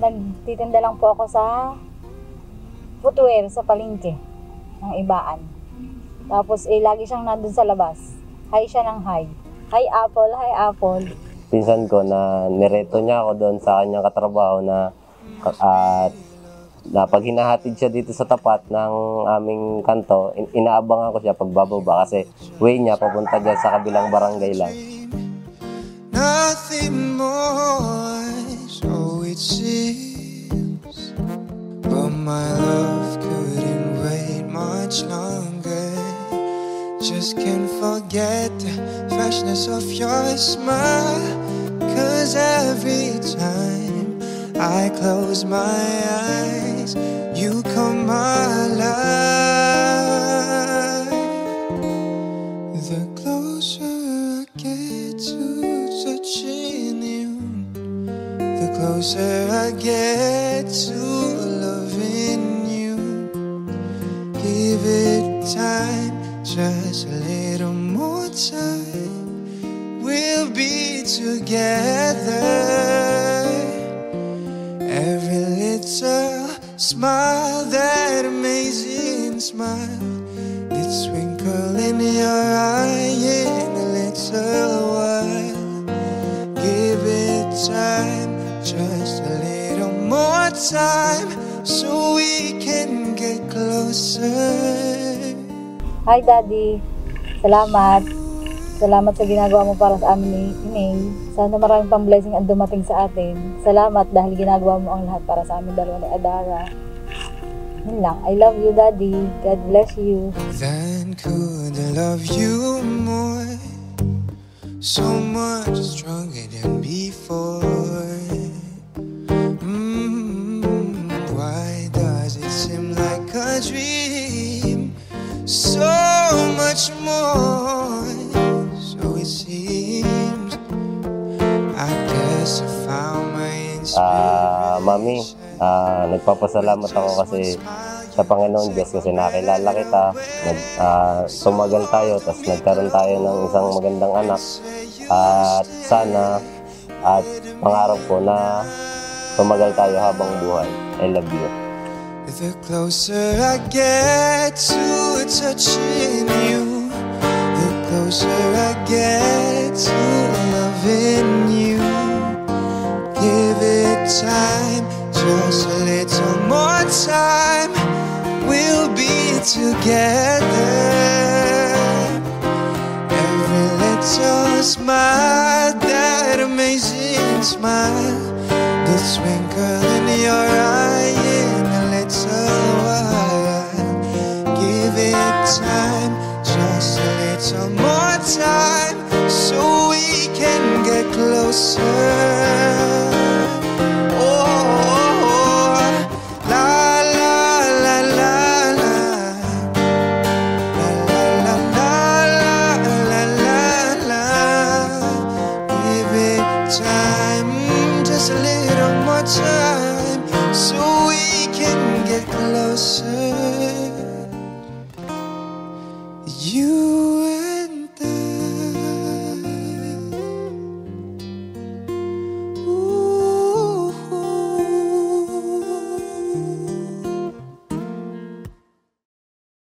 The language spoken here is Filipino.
nagtitinda lang po ako sa footwear sa palengke ng Ibaan. Tapos lagi siyang nandun sa labas. Hi siya ng hi. Hi Apple, hi Apple. Pinsan ko na nireto niya ako doon sa kanyang katrabaho na pag hinahatid siya dito sa tapat ng aming kanto, inaabangan ko siya pagbababa kasi way niya papunta dyan sa kabilang barangay lang. Nothing more, so it seems, but my love couldn't wait much longer. Just can't forget the freshness of your smile, 'cause every time I close my eyes, you come alive. The closer I get to touching you, the closer I get to loving you. Give it time, just a little more time, we'll be together. Every little smile, that amazing smile, that twinkle in your eye in a little while. Give it time, just a little more time, so we can get closer. Hi Daddy, salamat. Salamat sa ginagawa mo para sa amin ni Inay. Sana maraming pang blessing ang dumating sa atin. Salamat dahil ginagawa mo ang lahat para sa amin dalawa ni Adara. Yun lang. I love you, Daddy. God bless you. Then could I love you more, so much stronger than before. Why does it seem like a dream? So much more, so it seems. I guess I found my inspiration. Mami, nagpapasalamat ako kasi sa Panginoon Diyos kasi nakilala kita, tumagal tayo, tapos nagkaroon tayo ng isang magandang anak. At sana, at pangarap ko na tumagal tayo habang buhay. I love you. The closer I get to touching you, the closer I get to loving you. Give it time, just a little more time, we'll be together. Every little smile, that amazing smile, the twinkle in your eye in a little while. Give it time, just a little more time, so we can get closer. Time, just a little more time, so we can get closer.